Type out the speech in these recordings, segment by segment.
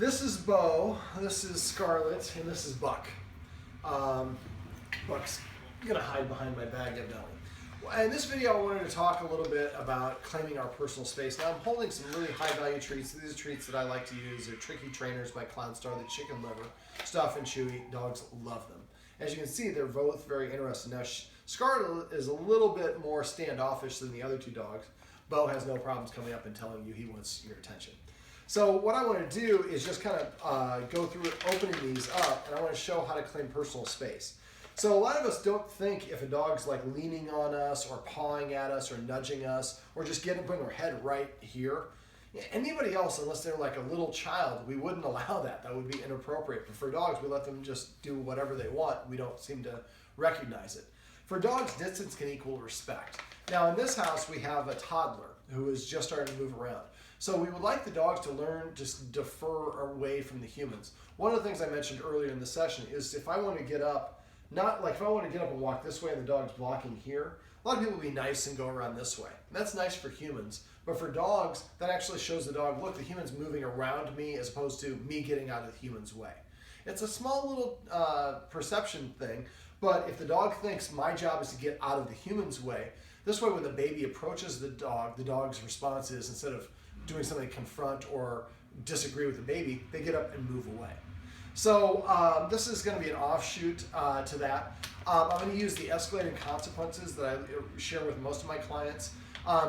This is Bo, this is Scarlet, and this is Buck. Buck's gonna hide behind my bag evidently. In this video I wanted to talk a little bit about claiming our personal space. Now I'm holding some really high value treats. These are treats that I like to use. They're Tricky Trainers by Cloudstar, the chicken liver, stuff and chewy. Dogs love them. As you can see, they're both very interesting. Now Scarlet is a little bit more standoffish than the other two dogs. Bo has no problems coming up and telling you he wants your attention. So what I want to do is just kind of go through opening these up, and I want to show how to claim personal space. So a lot of us don't think if a dog's like leaning on us or pawing at us or nudging us or just putting their head right here. Anybody else, unless they're like a little child, we wouldn't allow that. That would be inappropriate. But for dogs, we let them just do whatever they want. We don't seem to recognize it. For dogs, distance can equal respect. Now in this house, we have a toddler who is just starting to move around. So we would like the dogs to learn to defer away from the humans. One of the things I mentioned earlier in the session is if I want to get up, not like if I want to get up and walk this way and the dog's blocking here, a lot of people will be nice and go around this way. And that's nice for humans, but for dogs, that actually shows the dog, look, the human's moving around me as opposed to me getting out of the human's way. It's a small little perception thing, but if the dog thinks my job is to get out of the human's way, this way when the baby approaches the dog's response is instead of doing something to confront or disagree with the baby, they get up and move away. So this is going to be an offshoot to that. I'm going to use the escalating consequences that I share with most of my clients.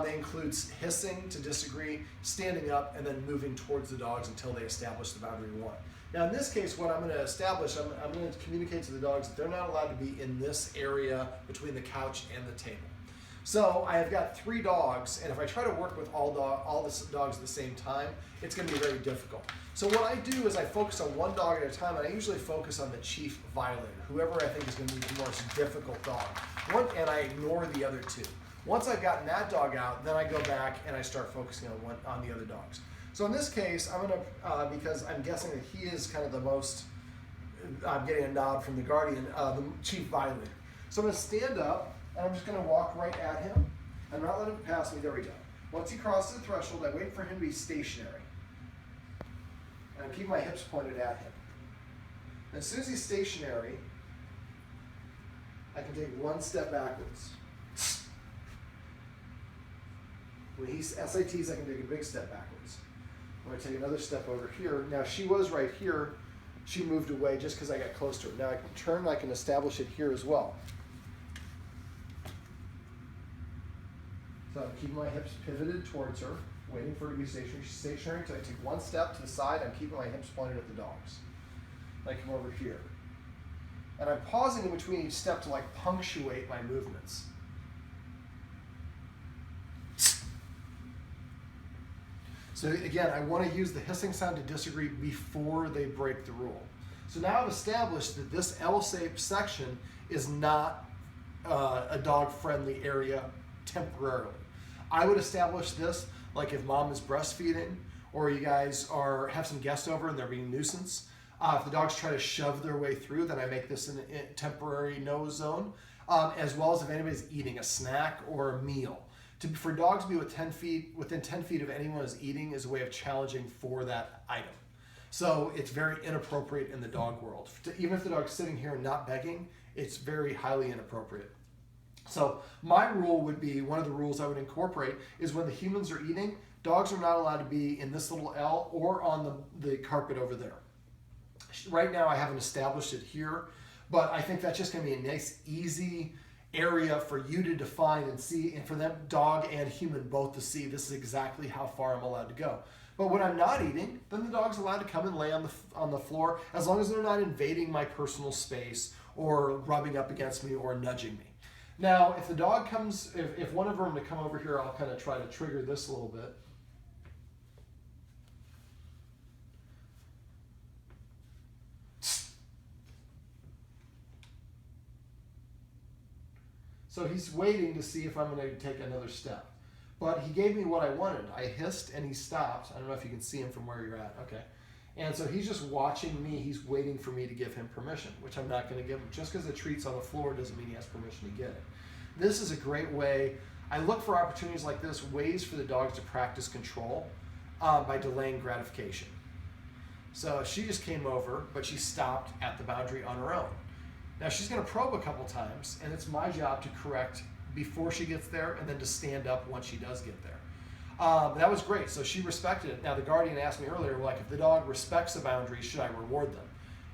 They include hissing to disagree, standing up, and then moving towards the dogs until they establish the boundary we want. Now in this case, what I'm going to establish, I'm going to communicate to the dogs that they're not allowed to be in this area between the couch and the table. So I have got 3 dogs, and if I try to work with all the dogs at the same time, it's going to be very difficult. So what I do is I focus on one dog at a time, and I usually focus on the chief violator, whoever I think is going to be the most difficult dog, and I ignore the other 2. Once I've gotten that dog out, then I go back and I start focusing on the other dogs. So in this case, I'm going to, because I'm guessing that he is kind of the most, I'm getting a nod from the guardian, the chief violator. So I'm going to stand up, and I'm just going to walk right at him. I'm not letting him pass me. There we go. Once he crosses the threshold, I wait for him to be stationary. And I keep my hips pointed at him. And as soon as he's stationary, I can take one step backwards. When he SATs, I can take a big step backwards. When I take another step over here, now she was right here. She moved away just because I got close to her. Now I can turn, I can establish it here as well. So I'm keeping my hips pivoted towards her, waiting for her to be stationary. She's stationary until I take one step to the side. I'm keeping my hips pointed at the dogs. I come over here. And I'm pausing in between each step to like punctuate my movements. So again, I want to use the hissing sound to disagree before they break the rule. So now I've established that this L-shaped section is not a dog-friendly area temporarily. I would establish this like if mom is breastfeeding or you guys have some guests over and they're being a nuisance. If the dogs try to shove their way through, then I make this a temporary no zone, as well as if anybody's eating a snack or a meal. For dogs to be within 10 feet of anyone is eating is a way of challenging for that item. So it's very inappropriate in the dog world. Even if the dog's sitting here and not begging, it's very highly inappropriate. So my rule would be, one of the rules I would incorporate is when the humans are eating, dogs are not allowed to be in this little L or on the carpet over there. Right now I haven't established it here, but I think that's just going to be a nice, easy area for you to define and see, and for them, dog and human both to see this is exactly how far I'm allowed to go. But when I'm not eating, then the dog's allowed to come and lay on the floor as long as they're not invading my personal space or rubbing up against me or nudging me. Now, if the dog comes, if one of them to come over here, I'll kind of try to trigger this a little bit. So he's waiting to see if I'm going to take another step. But he gave me what I wanted. I hissed and he stopped. I don't know if you can see him from where you're at. Okay. And so he's just watching me. He's waiting for me to give him permission, which I'm not going to give him. Just because the treat's on the floor doesn't mean he has permission to get it. This is a great way. I look for opportunities like this, ways for the dogs to practice control by delaying gratification. So she just came over, but she stopped at the boundary on her own. Now she's going to probe a couple times, and it's my job to correct before she gets there and then to stand up once she does get there. That was great. So she respected it. Now the guardian asked me earlier, like, if the dog respects the boundary, should I reward them?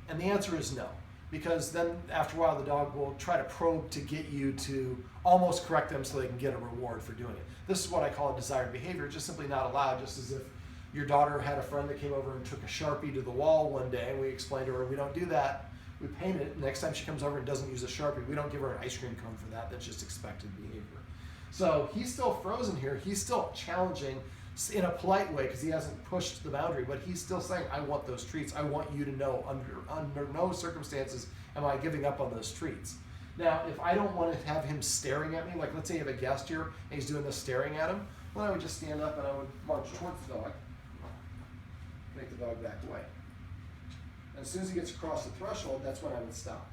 And the answer is no, because then after a while the dog will try to probe to get you to almost correct them so they can get a reward for doing it. This is what I call a desired behavior, just simply not allowed, just as if your daughter had a friend that came over and took a Sharpie to the wall one day, and we explained to her, we don't do that. We paint it. Next time she comes over and doesn't use a Sharpie, we don't give her an ice cream cone for that. That's just expected behavior. So he's still frozen here. He's still challenging in a polite way because he hasn't pushed the boundary, but he's still saying, I want those treats. I want you to know under no circumstances am I giving up on those treats. Now, if I don't want to have him staring at me, like let's say you have a guest here and he's doing this staring at him, well, I would just stand up and I would march towards the dog, make the dog back away. And as soon as he gets across the threshold, that's when I would stop.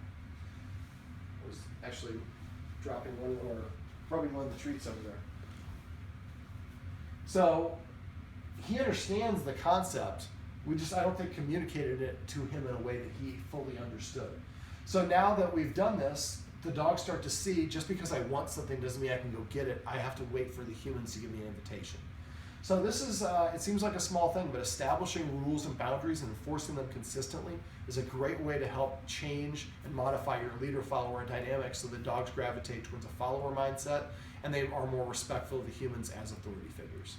I was actually dropping one or rubbing one of the treats over there. So he understands the concept. I don't think communicated it to him in a way that he fully understood. So now that we've done this, the dogs start to see, just because I want something doesn't mean I can go get it. I have to wait for the humans to give me an invitation. So this is, it seems like a small thing, but establishing rules and boundaries and enforcing them consistently is a great way to help change and modify your leader-follower dynamic so the dogs gravitate towards a follower mindset and they are more respectful of the humans as authority figures.